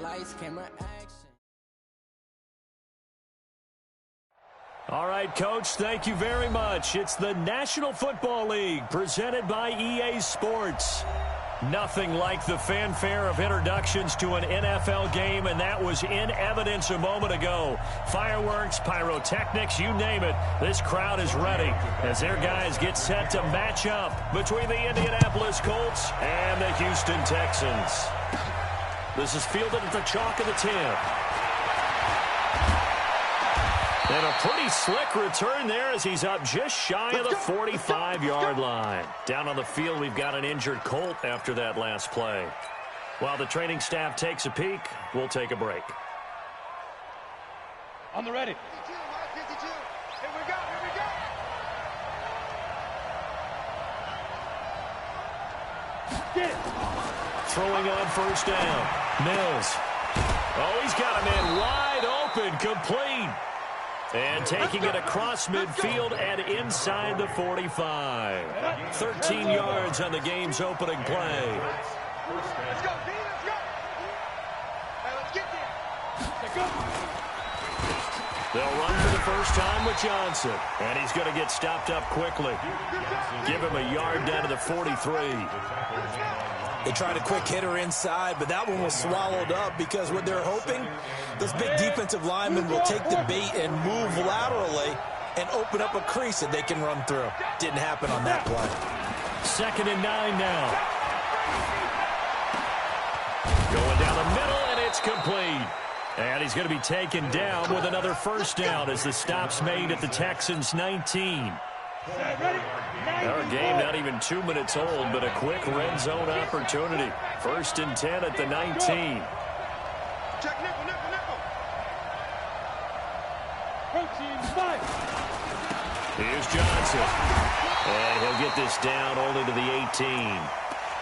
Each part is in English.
Lights, camera, action. All right, Coach, thank you very much. It's the National Football League presented by EA Sports. Nothing like the fanfare of introductions to an NFL game, and that was in evidence a moment ago. Fireworks, pyrotechnics, you name it. This crowd is ready as their guys get set to match up between the Indianapolis Colts and the Houston Texans. This is fielded at the chalk of the 10. And a pretty slick return there as he's up just shy of the 45-yard line. Down on the field, we've got an injured Colt after that last play. While the training staff takes a peek, we'll take a break. On the ready. 52. Here we go, here we go. Get it. Throwing on first down. Mills. Oh, he's got him in wide open, complete. And taking it across midfield and inside the 45. 13 yards on the game's opening play. Let's go, B, let's go. Hey, let's get there. They'll run for the first time with Johnson. And he's going to get stopped up quickly. Give him a yard down to the 43. They tried a quick hitter inside, but that one was swallowed up because what they're hoping, those big defensive linemen will take the bait and move laterally and open up a crease that they can run through. Didn't happen on that play. 2nd and 9 now. Going down the middle, and it's complete. And he's going to be taken down with another first down as the stop's made at the Texans' 19. Our game not even 2 minutes old, but a quick red zone opportunity. 1st and 10 at the 19. Check nickel, nickel, nickel. Protein 5. Here's Johnson. And he'll get this down only to the 18.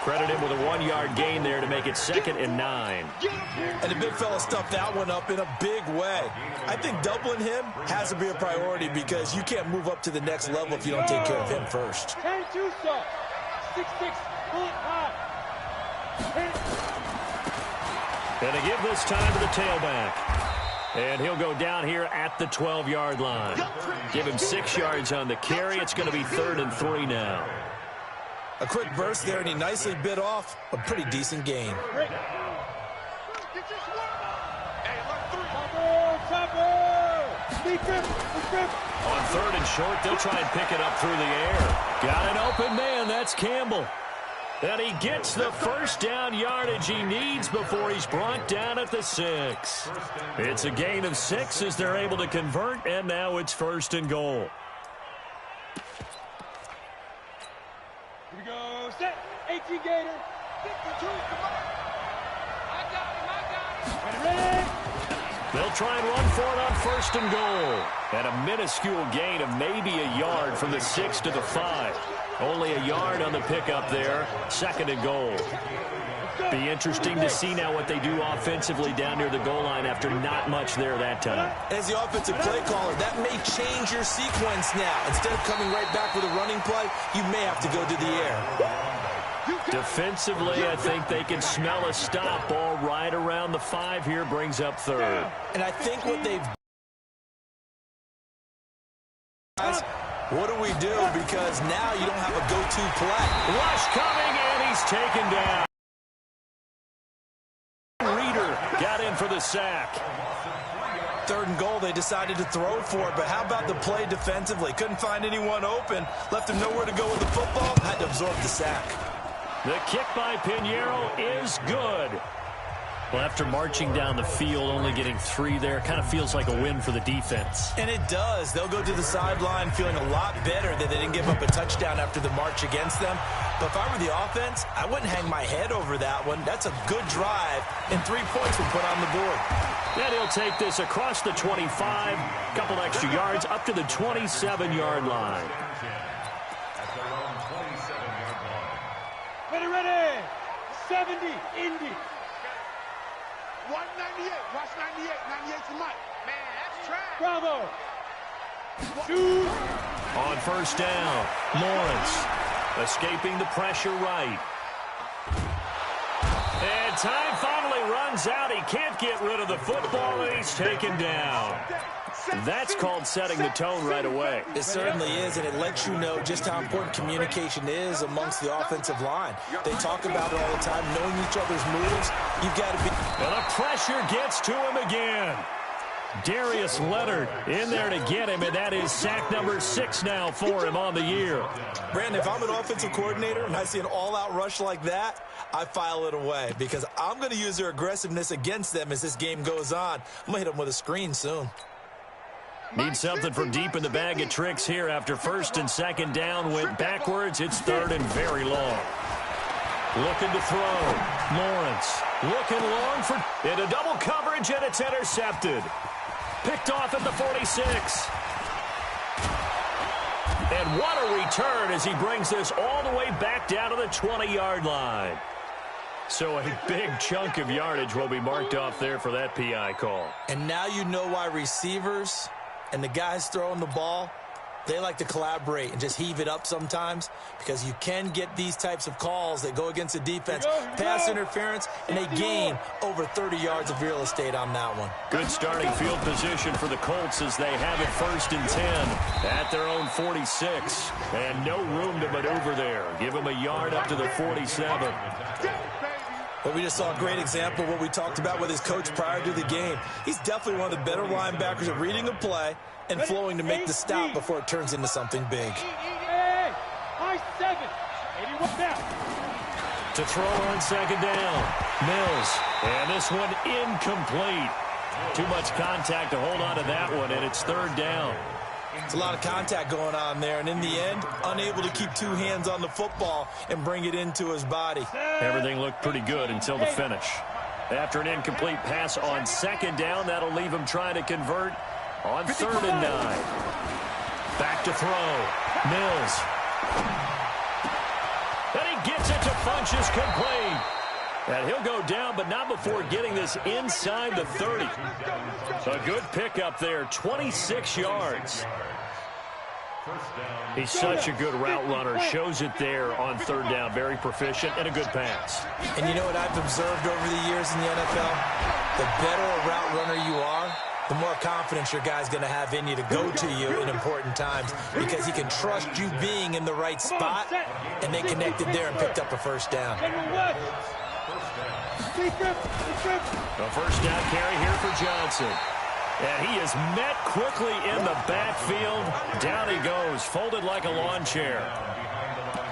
Credit him with a 1-yard gain there to make it 2nd and 9. And the big fella stuffed that one up in a big way. I think doubling him has to be a priority because you can't move up to the next level if you don't take care of him first. 10-2 stop. 6-6. Pull it high. And to give this time to the tailback. And he'll go down here at the 12-yard line. Give him 6 yards on the carry. It's going to be 3rd and 3 now. A quick burst there, and he nicely bit off a pretty decent gain. Get your swarm on. Hey, look, 3. On 3rd and short, they'll try and pick it up through the air. Got an open man. That's Campbell. And he gets the first down yardage he needs before he's brought down at the 6. It's a gain of 6 as they're able to convert, and now it's 1st and goal. Here we go. Set. 18 Gator. 52, come on. I got him. Ready. They'll try and run for it on 1st and goal. And a minuscule gain of maybe a yard from the 6 to the 5. Only a yard on the pickup there. 2nd and goal. Be interesting to see now what they do offensively down near the goal line after not much there that time. As the offensive play caller, that may change your sequence now. Instead of coming right back with a running play, you may have to go to the air. Defensively, I think they can smell a stop ball right around the 5 here, brings up 3rd. And I think what they've what do we do? Because now you don't have a go-to play. Rush coming, and he's taken down. Reeder got in for the sack. 3rd and goal, they decided to throw for it, but how about the play defensively? Couldn't find anyone open, left him nowhere to go with the football, had to absorb the sack. The kick by Pinheiro is good. Well, after marching down the field, only getting 3 there, kind of feels like a win for the defense. And it does. They'll go to the sideline feeling a lot better that they didn't give up a touchdown after the march against them. But if I were the offense, I wouldn't hang my head over that one. That's a good drive, and 3 points were put on the board. Then he'll take this across the 25, couple extra yards up to the 27-yard line. Ready. 70. Indy. 198. Watch 98. 98 to Mike. Man, that's trash. Bravo. 2. On 1st down, Lawrence escaping the pressure right. And time finally runs runs out. He can't get rid of the football, and he's taken down. That's called setting the tone right away. It certainly is, and it lets you know just how important communication is amongst the offensive line. They talk about it all the time, knowing each other's moves. You've got to be... And the pressure gets to him again. Darius Leonard in there to get him, and that is sack number 6 now for him on the year. Brandon, if I'm an offensive coordinator and I see an all-out rush like that, I file it away because I'm going to use their aggressiveness against them as this game goes on. I'm going to hit them with a screen soon. Need something from deep in the bag of tricks here after 1st and 2nd down. Went backwards. It's 3rd and very long. Looking to throw. Lawrence looking long for into double coverage, and it's intercepted. Picked off at the 46. And what a return as he brings this all the way back down to the 20-yard line. So a big chunk of yardage will be marked off there for that PI call. And now you know why receivers and the guys throwing the ball, they like to collaborate and just heave it up sometimes because you can get these types of calls that go against the defense, pass interference, and they gain over 30 yards of real estate on that one. Good starting field position for the Colts as they have it 1st and 10 at their own 46. And no room to maneuver there. Give them a yard up to the 47. But we just saw a great example of what we talked about with his coach prior to the game. He's definitely one of the better linebackers at reading a play and flowing to make the stop before it turns into something big. To throw on 2nd down. Mills. And this one incomplete. Too much contact to hold on to that one, and it's 3rd down. It's a lot of contact going on there, and in the end, unable to keep 2 hands on the football and bring it into his body. Everything looked pretty good until the finish. After an incomplete pass on 2nd down, that'll leave him trying to convert on 3rd and 9. Back to throw. Mills. And he gets it to Funchess complete. And he'll go down, but not before getting this inside the 30. A good pickup there, 26 yards. He's such a good route runner. Shows it there on 3rd down. Very proficient and a good pass. And you know what I've observed over the years in the NFL? The better a route runner you are, the more confidence your guy's going to have in you to go to you in important times because he can trust you being in the right spot, and they connected there and picked up a 1st down. A 1st down carry here for Johnson. And he is met quickly in the backfield. Down he goes, folded like a lawn chair.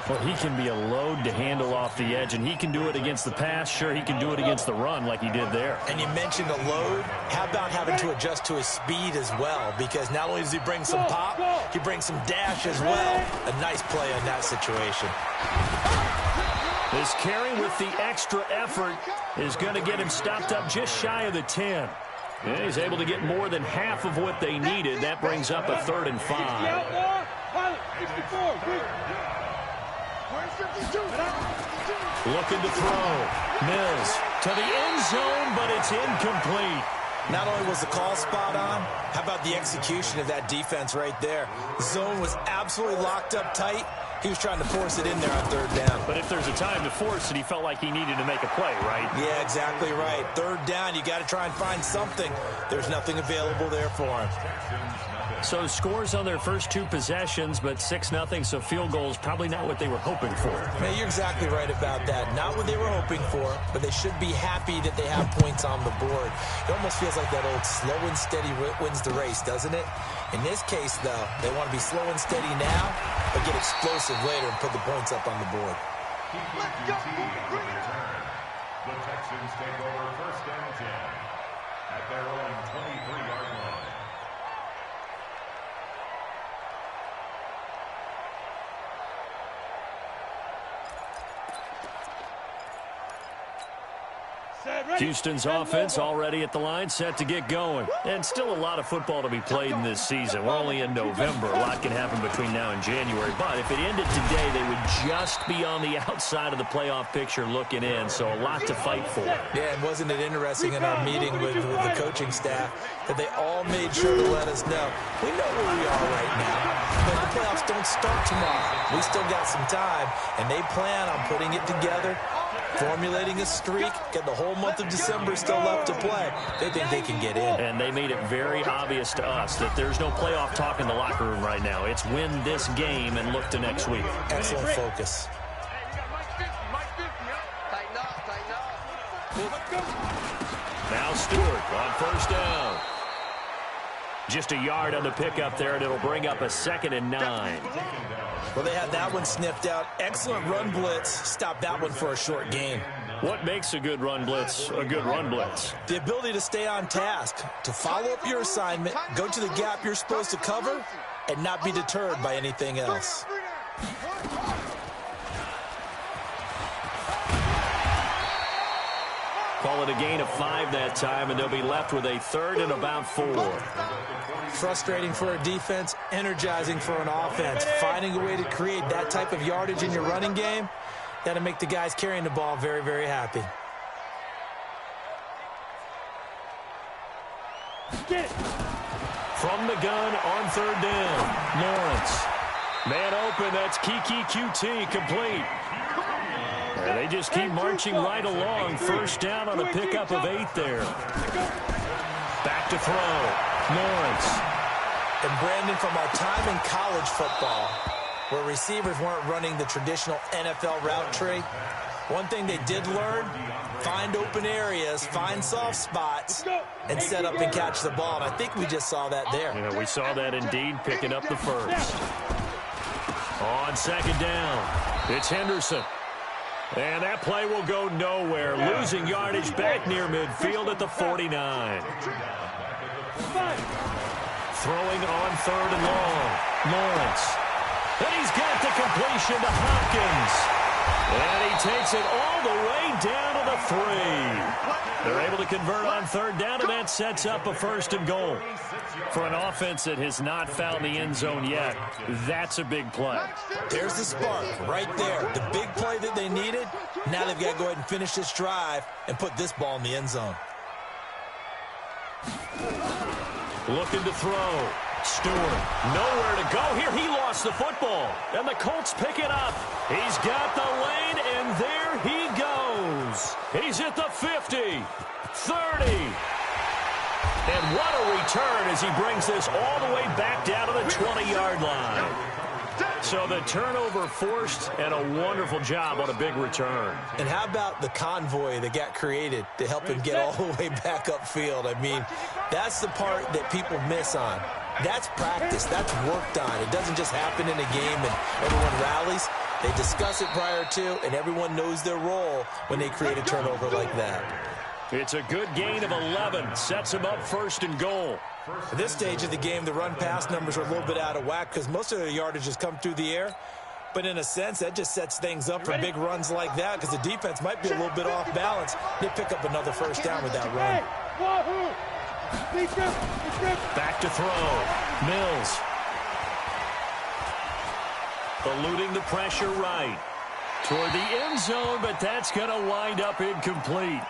Well, he can be a load to handle off the edge, and he can do it against the pass. Sure, he can do it against the run like he did there. And you mentioned a load. How about having to adjust to his speed as well? Because not only does he bring some pop, he brings some dash as well. A nice play on that situation. This carry with the extra effort is going to get him stopped up just shy of the 10. And he's able to get more than half of what they needed. That brings up a 3rd and 5. Looking to throw. Mills to the end zone, but it's incomplete. Not only was the call spot on, how about the execution of that defense right there? The zone was absolutely locked up tight. He was trying to force it in there on 3rd down. But if there's a time to force it, he felt like he needed to make a play, right? Yeah, exactly right. 3rd down, you got to try and find something. There's nothing available there for him. So scores on their first 2 possessions, but 6-0, so field goals probably not what they were hoping for. Man, you're exactly right about that. Not what they were hoping for, but they should be happy that they have points on the board. It almost feels like that old slow and steady wins the race, doesn't it? In this case, though, they want to be slow and steady now, but get explosive later and put the points up on the board. Let's go. The Texans take over 1st and 10 at their own 23-yard line. Houston's offense already at the line, set to get going. And still a lot of football to be played in this season. We're only in November. A lot can happen between now and January. But if it ended today, they would just be on the outside of the playoff picture looking in. So a lot to fight for. Yeah, and wasn't it interesting in our meeting with the coaching staff that they all made sure to let us know, we know where we are right now, but the playoffs don't start tomorrow. We still got some time, and they plan on putting it together formulating a streak, got the whole month of December still left to play. They think they can get in. And they made it very obvious to us that there's no playoff talk in the locker room right now. It's win this game and look to next week. Excellent focus. Now Stewart on first down. Just a yard on the pickup there, and it'll bring up a 2nd and 9. Well, they had that one sniffed out. Excellent run blitz. Stop that one for a short gain. What makes a good run blitz a good run blitz? The ability to stay on task, to follow up your assignment, go to the gap you're supposed to cover, and not be deterred by anything else. Call it a gain of 5 that time, and they'll be left with a 3rd and about 4. Frustrating for a defense, energizing for an offense. Finding a way to create that type of yardage in your running game, that'll make the guys carrying the ball very, very happy. Get it. From the gun on 3rd down, Lawrence. Man open, that's Kiki QT, complete. And they just keep marching right along. First down on a pickup of 8 there. Back to throw, Lawrence. And Brandon, from our time in college football, where receivers weren't running the traditional NFL route tree, one thing they did learn, find open areas, find soft spots, and set up and catch the ball. And I think we just saw that there. Yeah, we saw that indeed, picking up the first. On 2nd down, it's Henderson. And that play will go nowhere. Losing yardage back near midfield at the 49. Throwing on 3rd and long. Lawrence. And he's got the completion to Hopkins. And he takes it all the way down to the 3. They're able to convert on 3rd down, and that sets up a 1st and goal. For an offense that has not found the end zone yet, that's a big play. There's the spark right there. The big play that they needed. Now they've got to go ahead and finish this drive and put this ball in the end zone. Looking to throw. Stewart, nowhere to go here. He lost the football, and the Colts pick it up. He's got the lane, and there he goes. He's at the 50, 30. And what a return as he brings this all the way back down to the 20-yard line. So the turnover forced, and a wonderful job on a big return. And how about the convoy that got created to help him get all the way back upfield? I mean, that's the part that people miss on. That's practice. That's worked on. It doesn't just happen in a game and everyone rallies. They discuss it prior to, and everyone knows their role when they create a turnover like that. It's a good gain of 11. Sets him up 1st and goal. At this stage of the game, the run-pass numbers are a little bit out of whack because most of their yardage has come through the air. But in a sense, that just sets things up for big runs like that because the defense might be a little bit off balance. They pick up another 1st down with that run. Back to throw. Mills. Eluding the pressure right. Toward the end zone, but that's going to wind up incomplete.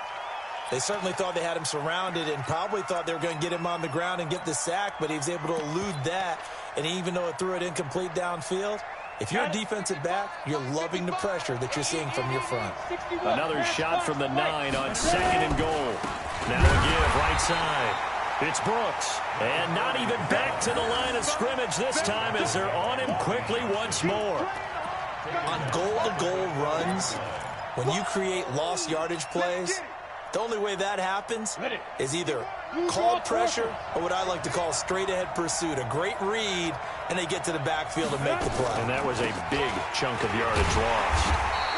They certainly thought they had him surrounded and probably thought they were going to get him on the ground and get the sack, but he was able to elude that. And even though it threw it incomplete downfield, if you're a defensive back, you're loving the pressure that you're seeing from your front. Another shot from the 9 on 2nd and goal. Now a give right side. It's Brooks. And not even back to the line of scrimmage this time as they're on him quickly once more. On goal-to-goal runs, when you create lost yardage plays, the only way that happens is either called pressure or what I like to call straight-ahead pursuit. A great read, and they get to the backfield and make the play. And that was a big chunk of yardage lost.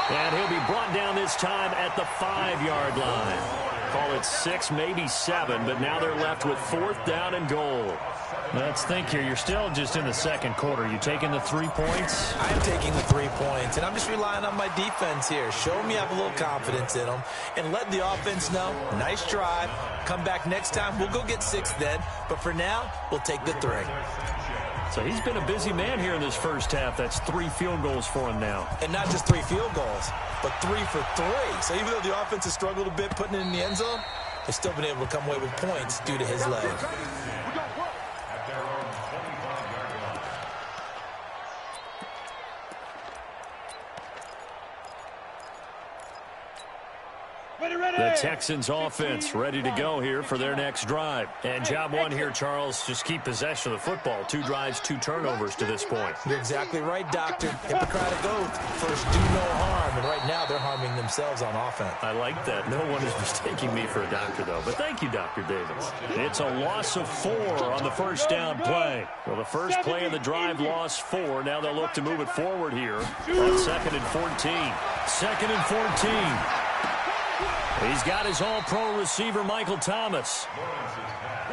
And he'll be brought down this time at the 5-yard line. Call it 6, maybe 7, but now they're left with 4th down and goal. Let's think here. You're still just in the 2nd quarter. You taking the 3 points? I'm taking the 3 points, and I'm just relying on my defense here. Show me I have a little confidence in them, and let the offense know, nice drive. Come back next time. We'll go get 6 then, but for now, we'll take the 3. So he's been a busy man here in this first half. That's 3 field goals for him now. And not just 3 field goals, but 3 for 3. So even though the offense has struggled a bit putting it in the end zone, they've still been able to come away with points due to his leg. The Texans offense ready to go here for their next drive. And job one here, Charles, just keep possession of the football. 2 drives, 2 turnovers to this point. You're exactly right, Doctor. Hippocratic oath. First, do no harm. And right now, they're harming themselves on offense. I like that. No one is mistaking me for a doctor, though. But thank you, Dr. Davis. It's a loss of 4 on the first down play. Well, the first play of the drive lost 4. Now they'll look to move it forward here on 2nd and 14. 2nd and 14. He's got his all-pro receiver, Michael Thomas.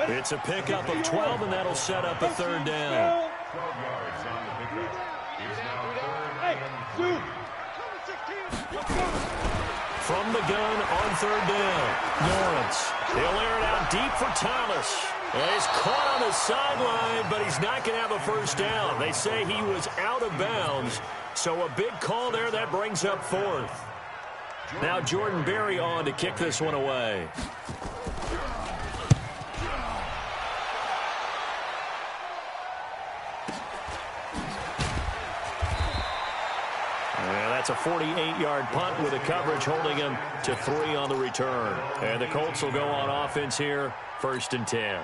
It's a pickup of 12, and that'll set up a 3rd down. 12 yards on the pickup. It's now 3rd and 2. From the gun on 3rd down. Lawrence. He'll air it out deep for Thomas. He's caught on the sideline, but he's not going to have a first down. They say he was out of bounds, so a big call there. That brings up 4th. Now Jordan Berry on to kick this one away. And that's a 48-yard punt with a coverage holding him to 3 on the return. And the Colts will go on offense here, 1st and 10.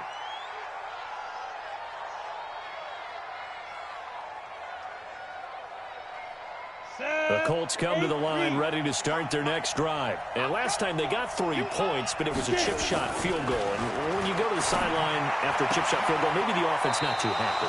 The Colts come to the line ready to start their next drive. And last time they got 3 points, but it was a chip shot field goal. And when you go to the sideline after a chip shot field goal, maybe the offense not too happy.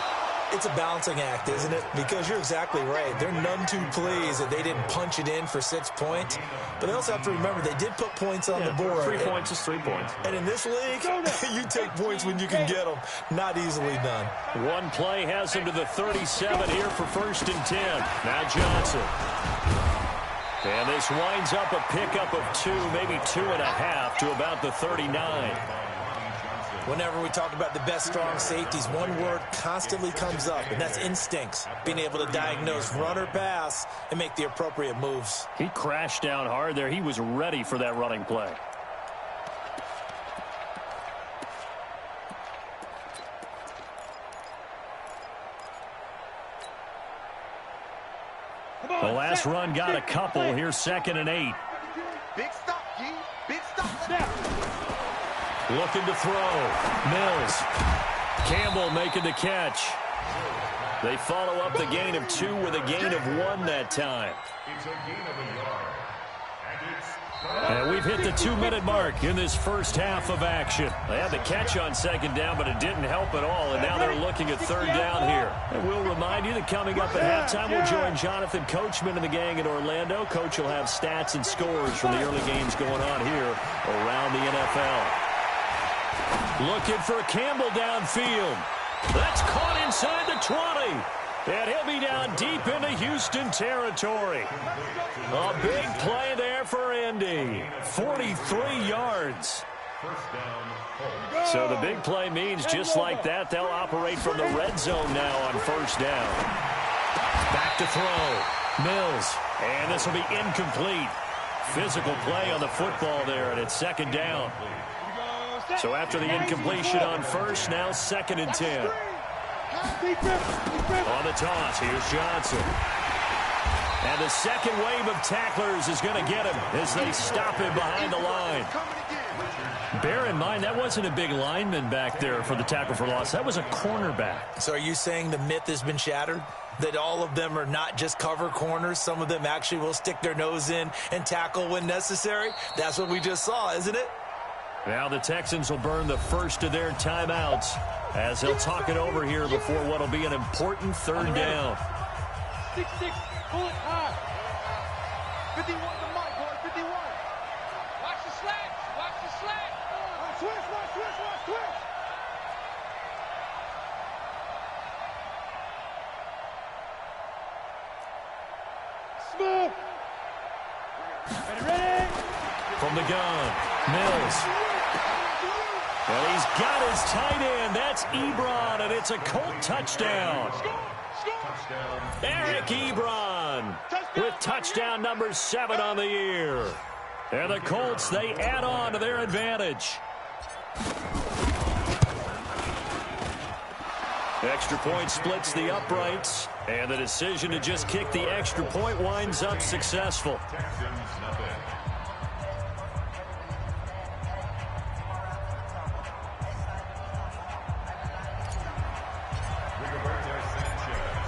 It's a balancing act, isn't it? Because you're exactly right. They're none too pleased that they didn't punch it in for 6 points. But they also have to remember they did put points on the board. 3 points is 3 points. And in this league, you take points when you can get them. Not easily done. One play has him to the 37 here for 1st and 10. Now Johnson. And this winds up a pickup of 2, maybe 2.5 to about the 39. Whenever we talk about the best strong safeties, one word constantly comes up, and that's instincts. Being able to diagnose run or pass and make the appropriate moves. He crashed down hard there. He was ready for that running play. The last run got a couple. Here's 2nd and 8. Big stop, G. Big stop. Looking to throw. Mills. Campbell making the catch. They follow up the gain of 2 with a gain of 1 that time. It's a gain of a yard. And we've hit the 2-minute mark in this first half of action. They had the catch on 2nd down, but it didn't help at all. And now they're looking at 3rd down here. And we'll remind you that coming up at halftime, we'll join Jonathan Coachman and the gang in Orlando. Coach will have stats and scores from the early games going on here around the NFL. Looking for Campbell downfield. That's caught inside the 20. And he'll be down deep into Houston territory. A big play there for Indy. 43 yards. So the big play means just like that, they'll operate from the red zone now on 1st down. Back to throw. Mills. And this will be incomplete. Physical play on the football there, and it's 2nd down. So after the incompletion on 1st, now 2nd and 10. On the toss, here's Johnson. And the second wave of tacklers is going to get him as they stop him behind the line. Bear in mind, that wasn't a big lineman back there for the tackle for loss. That was a cornerback. So are you saying the myth has been shattered? That all of them are not just cover corners? Some of them actually will stick their nose in and tackle when necessary? That's what we just saw, isn't it? Now the Texans will burn the first of their timeouts as they'll talk it over here before what will be an important 3rd down. 6-6, pull it high. 51 to Mike, boy, 51. Watch the slack, watch the slack. Switch. Smooth. Ready? From the gun, Mills. Well, he's got his tight end. That's Ebron, and it's a Colt touchdown. Eric Ebron with touchdown number 7 on the year. And the Colts, they add on to their advantage. Extra point splits the uprights, and the decision to just kick the extra point winds up successful.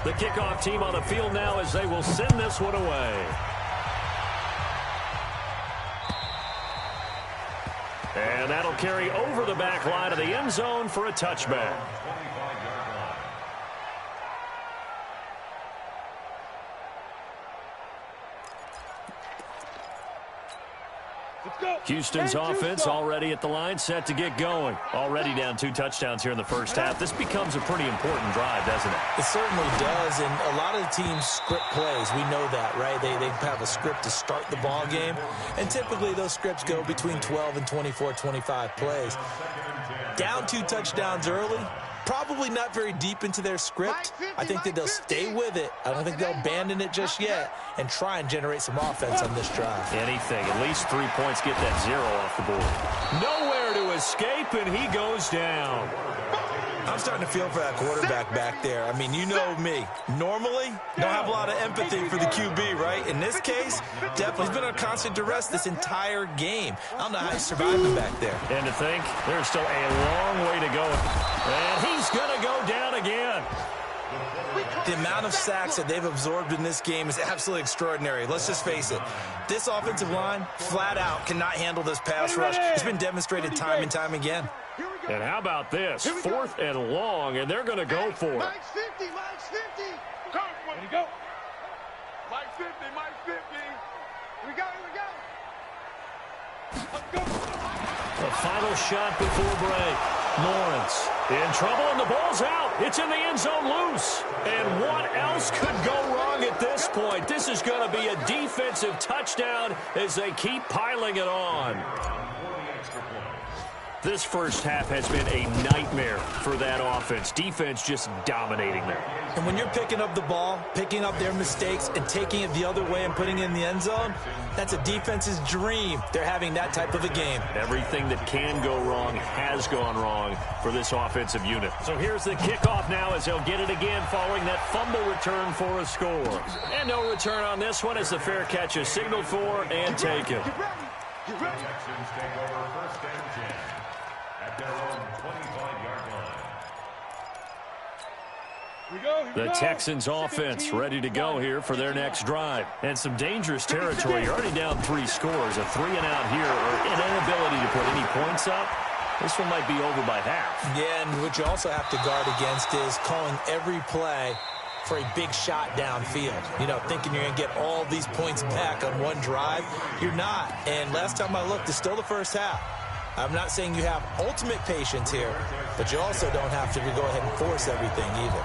The kickoff team on the field now as they will send this one away. And that'll carry over the back line of the end zone for a touchback. Houston's offense already at the line, set to get going. Already down 2 touchdowns here in the first half. This becomes a pretty important drive, doesn't it? It certainly does, and a lot of the teams script plays. We know that, right? They have a script to start the ball game, and typically those scripts go between 12 and 24, 25 plays. Down 2 touchdowns early, probably not very deep into their script. I think that they'll stay with it. I don't think they'll abandon it just yet and try and generate some offense on this drive. Anything. At least 3 points, get that 0 off the board. Nowhere to escape, and he goes down. I'm starting to feel for that quarterback back there. I mean, you know me. Normally, don't have a lot of empathy for the QB, right? In this case, definitely he's been on constant duress this entire game. I don't know how he's surviving back there. And to think, there's still a long way to go. And he's going to go down again. The amount of sacks that they've absorbed in this game is absolutely extraordinary. Let's just face it. This offensive line, flat out, cannot handle this pass rush. It's been demonstrated time and time again. And how about this? 4th and long, and they're going to go for it. Mike's 50, Mike's 50. Come on, here we go. Mike's 50, Mike's 50. Here we go, here we go. Let's go. The final shot before break. Lawrence in trouble, and the ball's out. It's in the end zone loose. And what else could go wrong at this point? This is going to be a defensive touchdown as they keep piling it on. This first half has been a nightmare for that offense. Defense just dominating them. And when you're picking up the ball, picking up their mistakes, and taking it the other way and putting it in the end zone, that's a defense's dream. They're having that type of a game. Everything that can go wrong has gone wrong for this offensive unit. So here's the kickoff now as they'll get it again following that fumble return for a score. And no return on this one as the fair catch is signaled for and taken. The Texans take over 1st and 10 at their own 25-yard line. The Texans offense ready to go here for their next drive. And some dangerous territory. You're already down 3 scores. A 3-and-out here or an inability to put any points up. This one might be over by half. Yeah, and what you also have to guard against is calling every play for a big shot downfield. You know, thinking you're going to get all these points back on one drive. You're not. And last time I looked, it's still the first half. I'm not saying you have ultimate patience here, but you also don't have to go ahead and force everything either.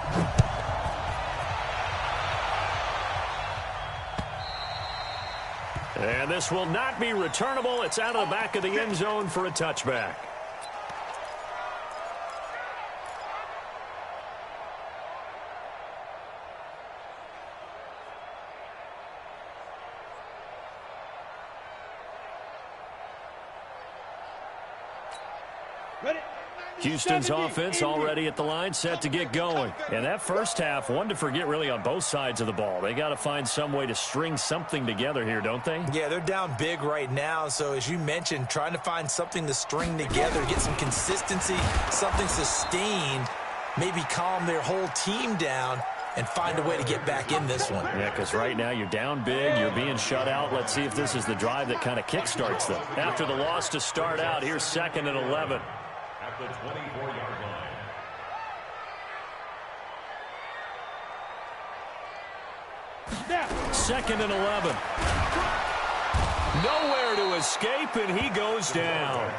And this will not be returnable. It's out of the back of the end zone for a touchback. Houston's offense already at the line, set to get going. And that first half, one to forget really on both sides of the ball. They got to find some way to string something together here, don't they? Yeah, they're down big right now. So as you mentioned, trying to find something to string together, get some consistency, something sustained, maybe calm their whole team down and find a way to get back in this one. Yeah, because right now you're down big, you're being shut out. Let's see if this is the drive that kind of kickstarts them. After the loss to start out, here's 2nd and 11. At the 24-yard line. Snap. 2nd and 11. Nowhere to escape, and he goes down.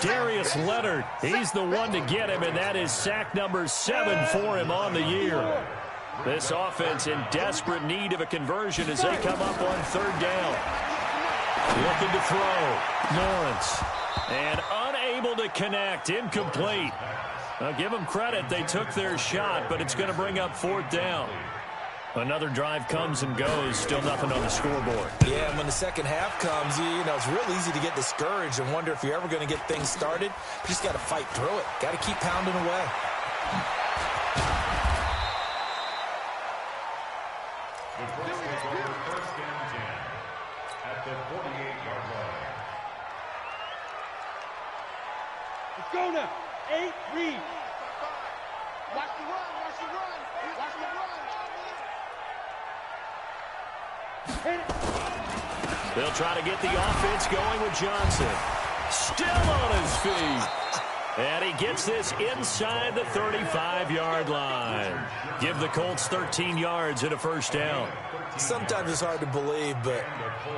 Darius Leonard, he's the one to get him, and that is sack number 7 for him on the year. This offense in desperate need of a conversion as they come up on 3rd down. Looking to throw. Lawrence. And unable to connect. Incomplete. Now, give them credit. They took their shot, but it's going to bring up 4th down. Another drive comes and goes. Still nothing on the scoreboard. Yeah, and when the second half comes, you know, it's real easy to get discouraged and wonder if you're ever going to get things started. You just got to fight through it. Got to keep pounding away. The Colts take over 1st and 10 at the 48-yard line. Let's go now. 8, read. Watch the run, watch the run, watch the run. They'll try to get the offense going with Johnson. Still on his feet. And he gets this inside the 35-yard line. Give the Colts 13 yards and a first down. Sometimes it's hard to believe, but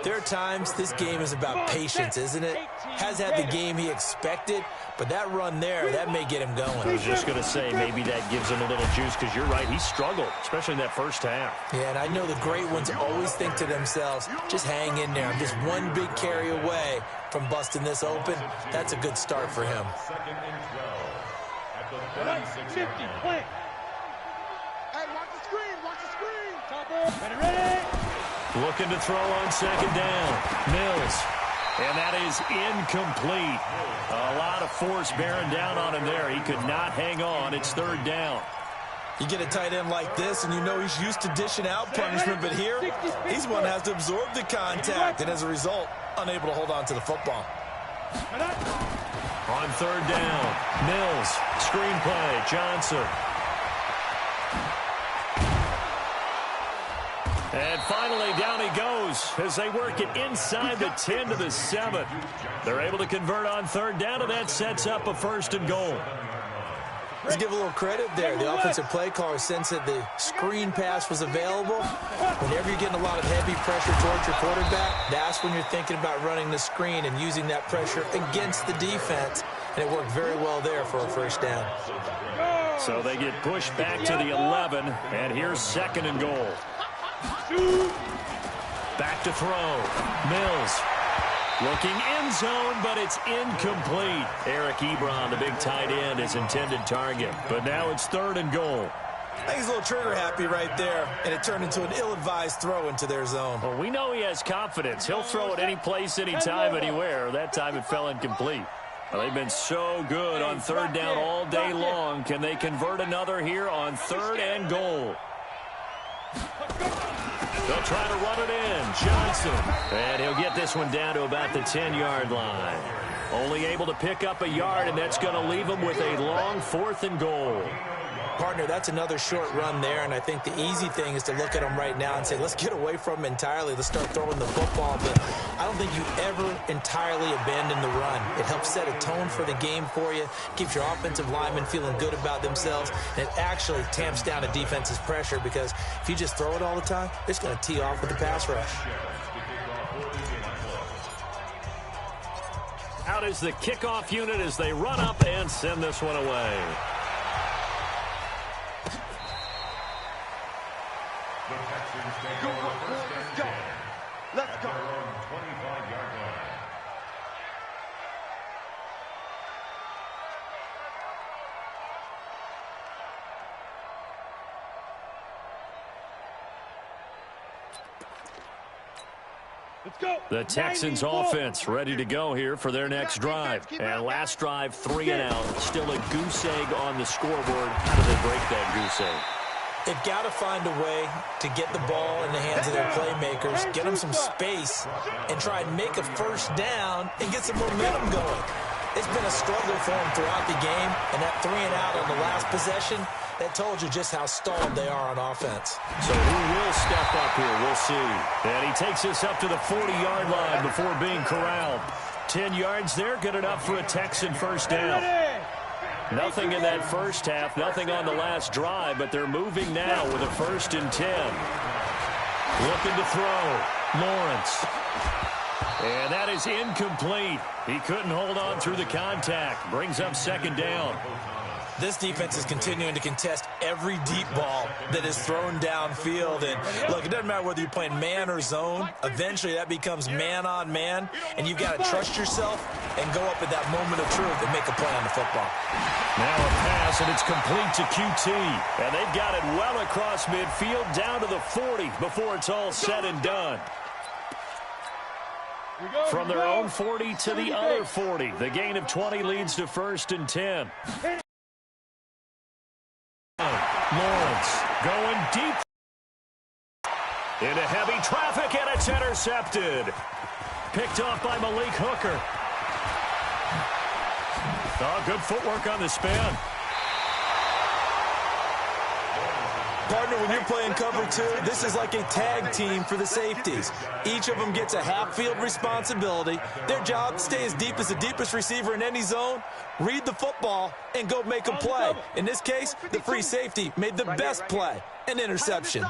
there are times this game is about patience, isn't it? Has had the game he expected, but that run there, that may get him going. I was just going to say, maybe that gives him a little juice, because you're right, he struggled, especially in that first half. Yeah, and I know the great ones always think to themselves, just hang in there. I'm just one big carry away from busting this open. That's a good start for him. Second and 12 at the 50, play. Hey, watch the screen, watch the screen. Top ball, ready. Looking to throw on second down. Mills. And that is incomplete. A lot of force bearing down on him there. He could not hang on. It's third down. You get a tight end like this, and you know he's used to dishing out punishment, but here, he's one that has to absorb the contact, and as a result, unable to hold on to the football. On third down, Mills, screenplay, Johnson. And finally, down he goes as they work it inside the 10 to the 7. They're able to convert on third down, and that sets up a first and goal. Let's give a little credit there. The offensive play caller sensed that the screen pass was available. Whenever you're getting a lot of heavy pressure towards your quarterback, that's when you're thinking about running the screen and using that pressure against the defense. And it worked very well there for a first down. So they get pushed back to the 11, and here's second and goal. Back to throw. Mills. Looking end zone, but it's incomplete. Eric Ebron, the big tight end, his intended target. But now it's third and goal. I think he's a little trigger happy right there, and it turned into an ill-advised throw into their zone. Well, we know he has confidence. He'll throw it any place, anytime, anywhere. That time it fell incomplete. Well, they've been so good on third down all day long. Can they convert another here on third and goal? They'll try to run it in. Johnson. And he'll get this one down to about the 10-yard line. Only able to pick up a yard, and that's going to leave him with a long fourth and goal. Partner, that's another short run there, and I think the easy thing is to look at him right now and say, let's get away from him entirely. Let's start throwing the football. But I don't think you ever entirely abandon the run. It helps set a tone for the game for you, keeps your offensive linemen feeling good about themselves, and it actually tamps down a defense's pressure, because if you just throw it all the time, it's going to tee off with the pass rush. Out is the kickoff unit as they run up and send this one away. The Texans take over first and 10 at their own 25-yard line. Let's go. The Texans offense ready to go here for their next drive. And last drive, 3 and out. Still a goose egg on the scoreboard. How do they break that goose egg? They've got to find a way to get the ball in the hands of their playmakers, get them some space, and try and make a first down and get some momentum going. It's been a struggle for them throughout the game, and that 3 and out on the last possession, that told you just how stalled they are on offense. So who will step up here? We'll see. And he takes us up to the 40-yard line before being corralled. 10 yards there, good enough for a Texan first down. Nothing in that first half, nothing on the last drive, but they're moving now with a 1st and 10. Looking to throw. Lawrence. And that is incomplete. He couldn't hold on through the contact. Brings up second down. This defense is continuing to contest every deep ball that is thrown downfield. And, look, it doesn't matter whether you're playing man or zone. Eventually, that becomes man-on-man, and you've got to trust yourself and go up at that moment of truth and make a play on the football. Now a pass, and it's complete to QT. And they've got it well across midfield down to the 40 before it's all said and done. From their own 40 to the other 40. The gain of 20 leads to 1st and 10. Lawrence going deep into heavy traffic, and it's intercepted. Picked off by Malik Hooker. Oh, good footwork on the spin. Partner, when you're playing cover two, this is like a tag team for the safeties. Each of them gets a half-field responsibility. Their job, stay as deep as the deepest receiver in any zone, read the football, and go make a play. In this case, the free safety made the best play, an interception.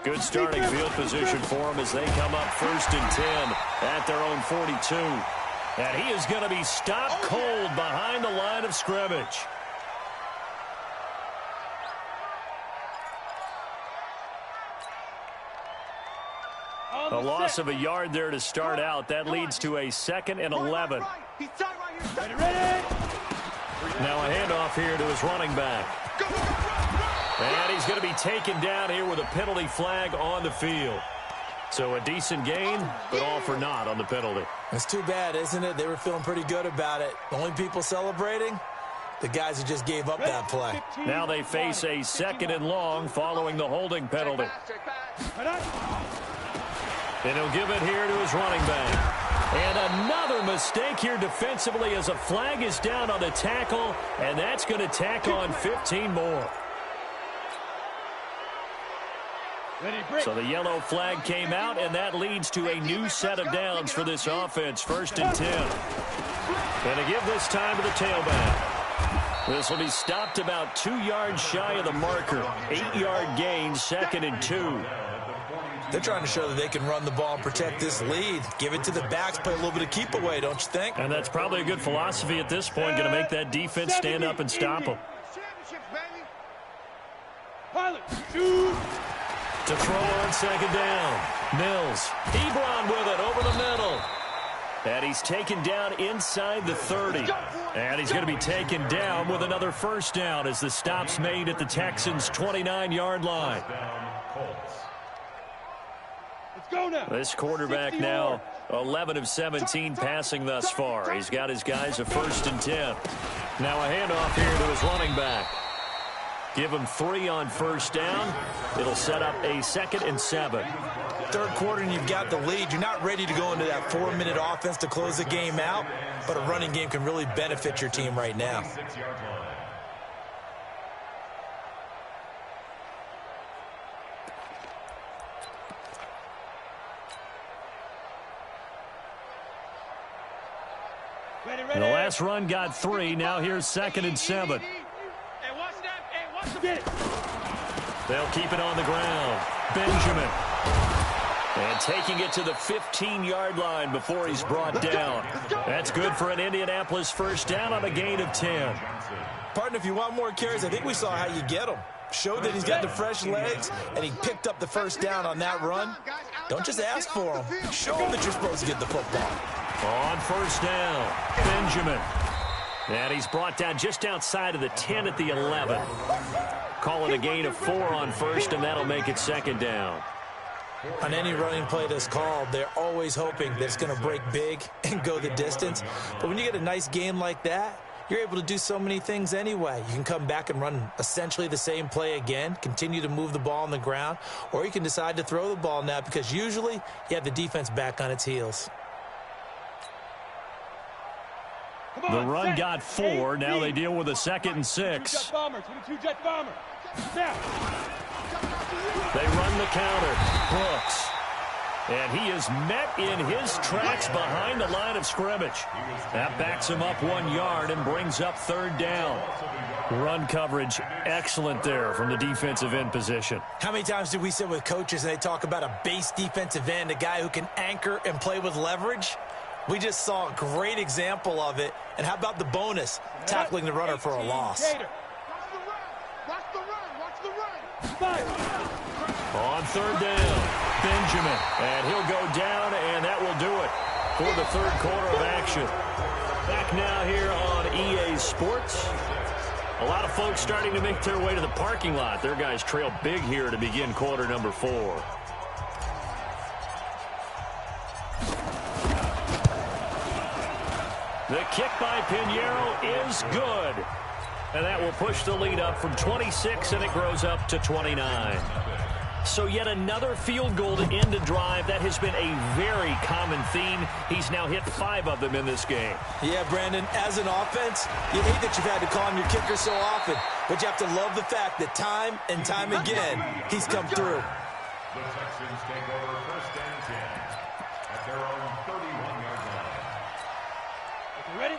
Good starting field position for them as they come up 1st and 10 at their own 42. And he is going to be stopped cold behind the line of scrimmage. A loss of a yard there to start out. That leads to a 2nd and 11. Now a handoff here to his running back. And he's going to be taken down here with a penalty flag on the field. So a decent gain, but all for naught on the penalty. It's too bad, isn't it? They were feeling pretty good about it. The only people celebrating, the guys who just gave up that play. Now they face a 2nd and long following the holding penalty. And he'll give it here to his running back. And another mistake here defensively as a flag is down on the tackle, and that's going to tack on 15 more. So the yellow flag came out, and that leads to a new set of downs for this offense, 1st and 10. And to give this time to the tailback. This will be stopped about 2 yards shy of the marker. 8-yard gain, 2nd and 2. They're trying to show that they can run the ball and protect this lead. Give it to the backs, play a little bit of keep away, don't you think? And that's probably a good philosophy at this point, going to make that defense stand up and stop them. To throw on 2nd down. Mills. Ebron with it over the middle. And he's taken down inside the 30. And he's going to be taken down with another 1st down as the stop's made at the Texans' 29-yard line. This quarterback now 11 of 17 passing thus far. He's got his guys a 1st and 10. Now a handoff here to his running back. Give him 3 on 1st down. It'll set up a 2nd and 7. 3rd quarter and you've got the lead. You're not ready to go into that 4-minute offense to close the game out, but a running game can really benefit your team right now. And the last run got 3. Now here's 2nd and 7. They'll keep it on the ground. Benjamin. And taking it to the 15-yard line before he's brought down. That's good for an Indianapolis 1st down on a gain of 10. Partner, if you want more carries, I think we saw how you get them. Showed that he's got the fresh legs, and he picked up the 1st down on that run. Don't just ask for him. Show him that you're supposed to get the football. On 1st down, Benjamin. And he's brought down just outside of the 10 at the 11. Call it a gain of 4 on 1st, and that'll make it 2nd down. On any running play that's called, they're always hoping that it's going to break big and go the distance. But when you get a nice game like that, you're able to do so many things anyway. You can come back and run essentially the same play again, continue to move the ball on the ground, or you can decide to throw the ball now because usually you have the defense back on its heels. The run got 4. Now they deal with a 2nd and 6. They run the counter. Brooks. And he is met in his tracks behind the line of scrimmage. That backs him up 1 yard and brings up 3rd down. Run coverage excellent there from the defensive end position. How many times did we sit with coaches and they talk about a base defensive end, a guy who can anchor and play with leverage? We just saw a great example of it. And how about the bonus? Tackling the runner for a loss. Watch the run. On 3rd down, Benjamin. And he'll go down, and that will do it for the 3rd quarter of action. Back now here on EA Sports. A lot of folks starting to make their way to the parking lot. Their guys trail big here to begin quarter number 4. The kick by Pinheiro is good. And that will push the lead up from 26, and it grows up to 29. So yet another field goal to end a drive. That has been a very common theme. He's now hit 5 of them in this game. Yeah, Brandon, as an offense, you hate that you've had to call on your kicker so often, but you have to love the fact that time and time again, he's come through. The Texans take over first and 10 at their own 31-yard line.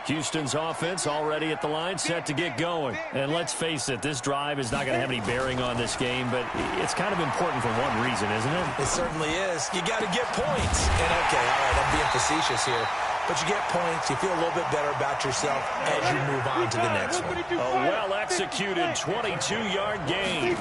Houston's offense already at the line, set to get going. And let's face it, this drive is not going to have any bearing on this game, but it's kind of important for one reason, isn't it? It certainly is. You got to get points. And okay, all right, I'm being facetious here. But you get points, you feel a little bit better about yourself as you move on to the next one. A well-executed 22-yard gain.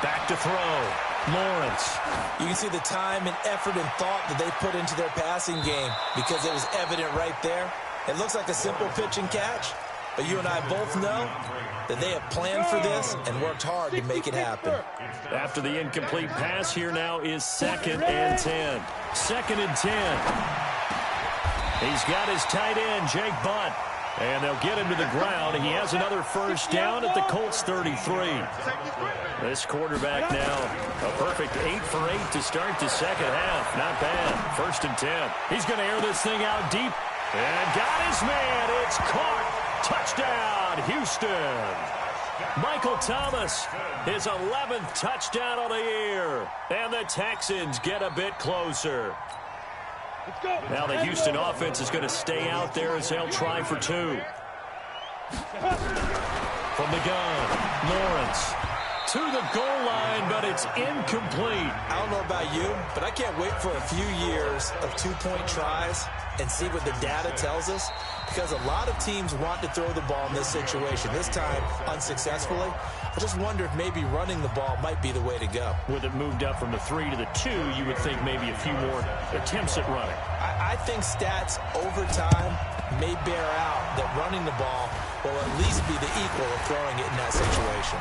Back to throw. Lawrence. You can see the time and effort and thought that they put into their passing game because it was evident right there. It looks like a simple pitch and catch, but you and I both know that they have planned for this and worked hard to make it happen. After the incomplete pass, here now is 2nd and 10. 2nd and 10. He's got his tight end, Jake Butt. And they'll get him to the ground. He has another first down at the Colts 33. This quarterback now, a perfect 8 for 8 to start the second half. Not bad. 1st and 10. He's going to air this thing out deep. And got his man. It's caught. Touchdown, Houston. Michael Thomas, his 11th touchdown of the year. And the Texans get a bit closer. Now the Houston offense is going to stay out there as they'll try for 2. From the gun, Lawrence to the goal line, but it's incomplete. I don't know about you, but I can't wait for a few years of 2-point tries and see what the data tells us, because a lot of teams want to throw the ball in this situation. This time, unsuccessfully. I just wonder if maybe running the ball might be the way to go. With it moved up from the 3 to the 2, you would think maybe a few more attempts at running. I think stats over time may bear out that running the ball will at least be the equal of throwing it in that situation.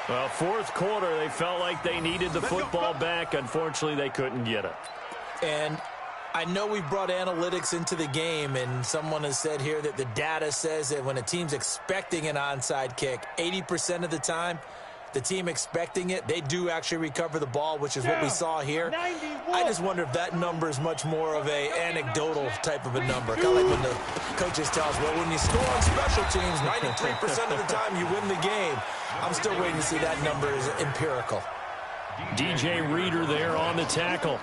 Well, 4th quarter, they felt like they needed the football back. Unfortunately, they couldn't get it. And I know we've brought analytics into the game, and someone has said here that the data says that when a team's expecting an onside kick, 80% of the time, the team expecting it, they do actually recover the ball, which is what we saw here. I just wonder if that number is much more of a anecdotal type of a number. Kind of like when the coaches tell us, well, when you score on special teams, 93% of the time you win the game. I'm still waiting to see that number is empirical. DJ Reader there on the tackle.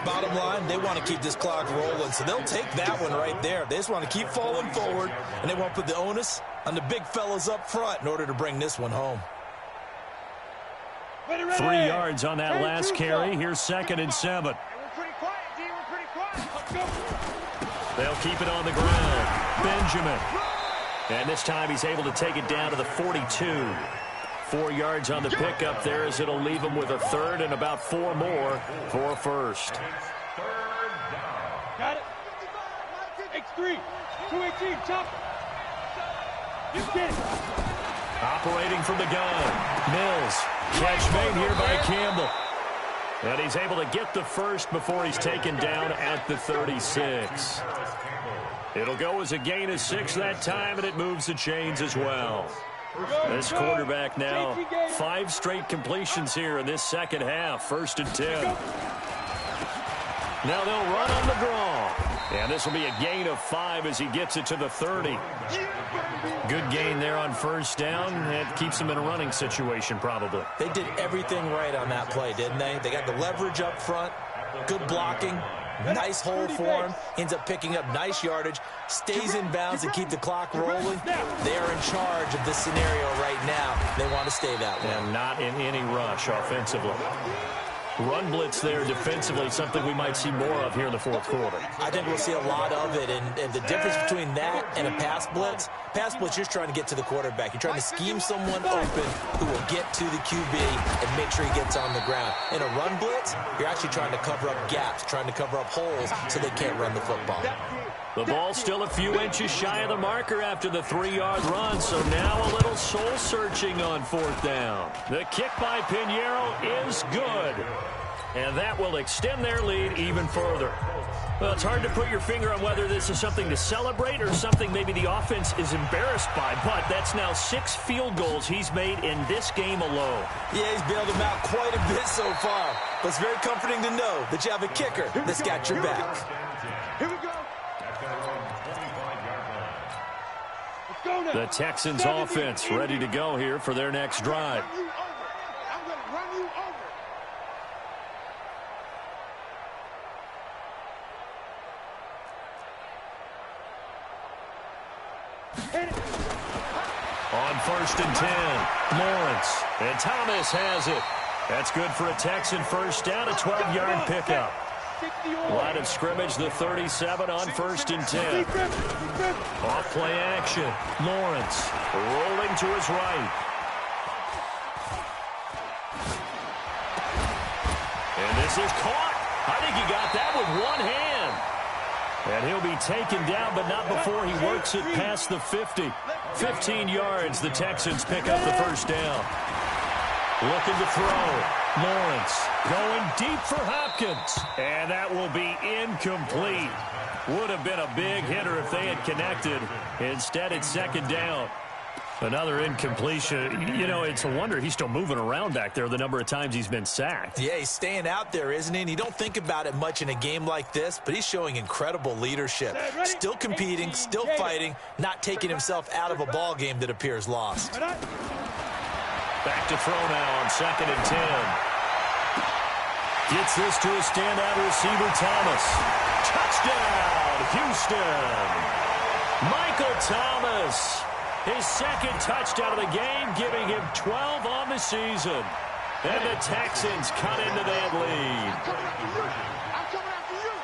Bottom line, they want to keep this clock rolling, so they'll take that one right there. They just want to keep falling forward, and they want to put the onus on the big fellas up front in order to bring this one home. 3 yards on that last carry. Here's 2nd and 7. They'll keep it on the ground. Benjamin. And this time he's able to take it down to the 42. 4 yards on the pickup there as it'll leave him with a 3rd and about 4 more for a 1st. Got it. X3. 218. Chop. You get it. Operating from the gun. Mills. Catch made here by Campbell. And he's able to get the 1st before he's taken down at the 36. It'll go as a gain of 6 that time, and it moves the chains as well. This quarterback now, 5 straight completions here in this second half. 1st and 10. Now they'll run on the draw. And this will be a gain of 5 as he gets it to the 30. Good gain there on 1st down. It keeps him in a running situation probably. They did everything right on that play, didn't they? They got the leverage up front, good blocking, nice hole for him, ends up picking up nice yardage, stays in bounds and keep the clock rolling. They are in charge of this scenario right now. They want to stay that way. And not in any rush offensively. Run blitz there defensively, something we might see more of here in the 4th quarter. I think we'll see a lot of it, and the difference between that and a pass blitz, you're just trying to get to the quarterback. You're trying to scheme someone open who will get to the QB and make sure he gets on the ground. In a run blitz, you're actually trying to cover up gaps, trying to cover up holes so they can't run the football. The ball's still a few inches shy of the marker after the 3-yard run, so now a little soul-searching on 4th down. The kick by Pinheiro is good, and that will extend their lead even further. Well, it's hard to put your finger on whether this is something to celebrate or something maybe the offense is embarrassed by, but that's now 6 field goals he's made in this game alone. Yeah, he's bailed them out quite a bit so far, but it's very comforting to know that you have a kicker that's got your back. Here we go. Let's go now. The Texans offense ready to go here for their next drive. I'm going to run you over. On 1st and 10, Lawrence. And Thomas has it. That's good for a Texan first down, a 12-yard pickup. Line of scrimmage, the 37 on 1st and 10. Off play action. Lawrence rolling to his right. And this is caught. I think he got that with one hand. And he'll be taken down, but not before he works it past the 50. 15 yards, the Texans pick up the first down. Looking to throw. Lawrence going deep for Hopkins. And that will be incomplete. Would have been a big hitter if they had connected. Instead, it's second down. Another incompletion. You know, it's a wonder he's still moving around back there the number of times he's been sacked. Yeah, he's staying out there, isn't he? And you don't think about it much in a game like this, but he's showing incredible leadership. Still competing, still fighting, not taking himself out of a ball game that appears lost. Back to throw now on 2nd and 10. Gets this to a standout receiver, Thomas. Touchdown, Houston. Michael Thomas. His second touchdown of the game, giving him 12 on the season. And the Texans cut into that lead. I'm coming after you.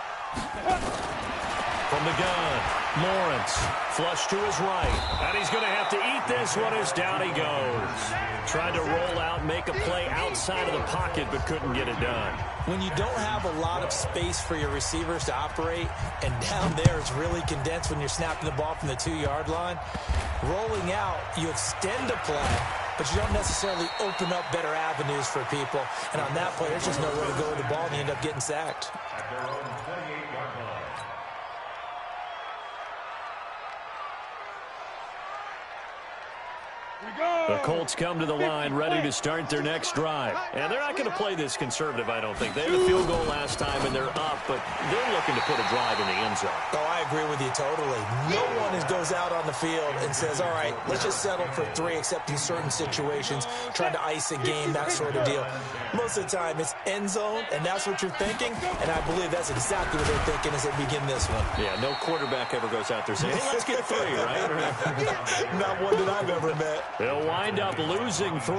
From the gun, Lawrence, flush to his right. And he's going to have to eat this one as down he goes. Tried to roll out, make a play outside of the pocket, but couldn't get it done. When you don't have a lot of space for your receivers to operate, and down there it's really condensed when you're snapping the ball from the 2-yard line, rolling out, you extend a play, but you don't necessarily open up better avenues for people. And on that play, there's just nowhere to go with the ball, and you end up getting sacked. At their own 28-yard line. The Colts come to the line ready to start their next drive. And they're not going to play this conservative, I don't think. They had a field goal last time, and they're up, but they're looking to put a drive in the end zone. Oh, I agree with you totally. No one goes out on the field and says, all right, let's just settle for 3, except in certain situations, trying to ice a game, that sort of deal. Most of the time, it's end zone, and that's what you're thinking, and I believe that's exactly what they're thinking as they begin this one. Yeah, no quarterback ever goes out there saying, hey, let's get 3, right? Not one that I've ever met. They'll wind up losing 3,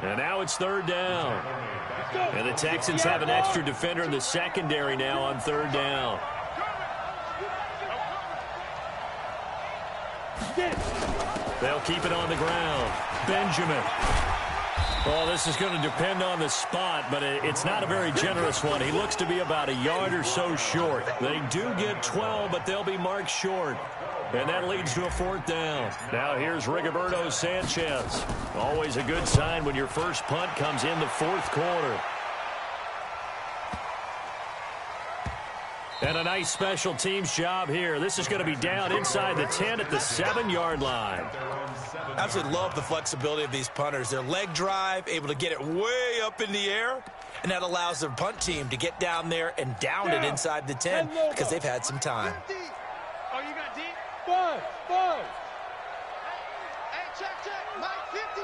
and now it's 3rd down. And the Texans have an extra defender in the secondary now on 3rd down. They'll keep it on the ground. Benjamin. Well, this is going to depend on the spot, but it's not a very generous one. He looks to be about a yard or so short. They do get 12, but they'll be marked short. And that leads to a 4th down. Now here's Rigoberto Sanchez. Always a good sign when your first punt comes in the 4th quarter. And a nice special teams job here. This is going to be down inside the 10 at the 7-yard line. I absolutely love the flexibility of these punters. Their leg drive, able to get it way up in the air, and that allows their punt team to get down there and down it inside the 10 because they've had some time. Oh, you got deep? 5. Hey, check. Mike 50.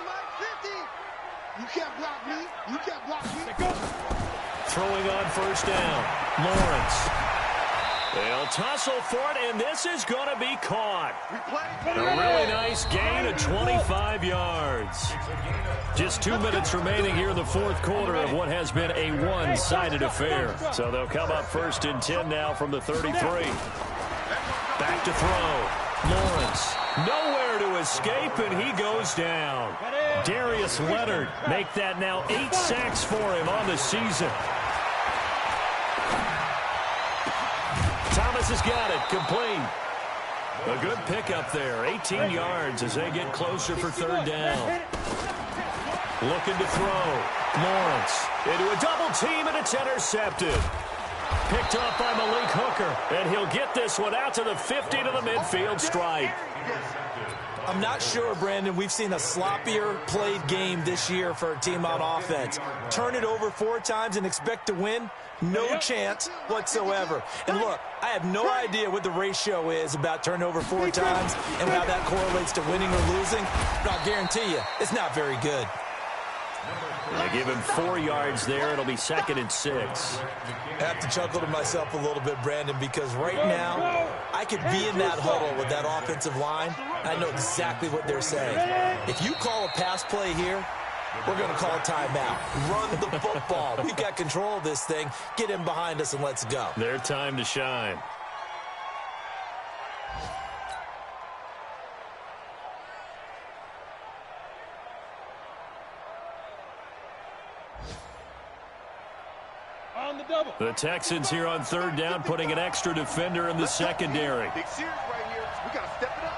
You can't block me. Throwing on 1st down. Lawrence. They'll tussle for it, and this is going to be caught. A really nice gain of 25 yards. Just 2 minutes remaining here in the 4th quarter of what has been a one-sided affair. So they'll come up 1st and 10 now from the 33. Back to throw. Lawrence. Nowhere to escape, and he goes down. Darius Leonard make that now 8 sacks for him on the season. Thomas has got it, complete. A good pickup there, 18 yards as they get closer for 3rd down. Looking to throw. Lawrence into a double team, and it's intercepted. Picked off by Malik Hooker. And he'll get this one out to the 50 to the midfield stripe. I'm not sure, Brandon, we've seen a sloppier played game this year for a team on offense. Turn it over 4 times and expect to win? No chance whatsoever. And look, I have no idea what the ratio is about turnover 4 times and how that correlates to winning or losing. But I'll guarantee you, it's not very good. They give him 4 yards there. It'll be 2nd and 6. I have to chuckle to myself a little bit, Brandon, because right now I could be in that huddle with that offensive line. I know exactly what they're saying. If you call a pass play here, we're going to call a timeout. Run the football. We've got control of this thing. Get in behind us and let's go. Their time to shine. The Texans here on 3rd down, putting an extra defender in the secondary. Big series right here. We got to step it up.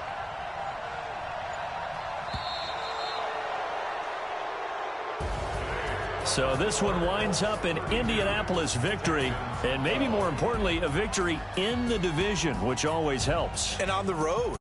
So this one winds up an Indianapolis victory, and maybe more importantly, a victory in the division, which always helps. And on the road.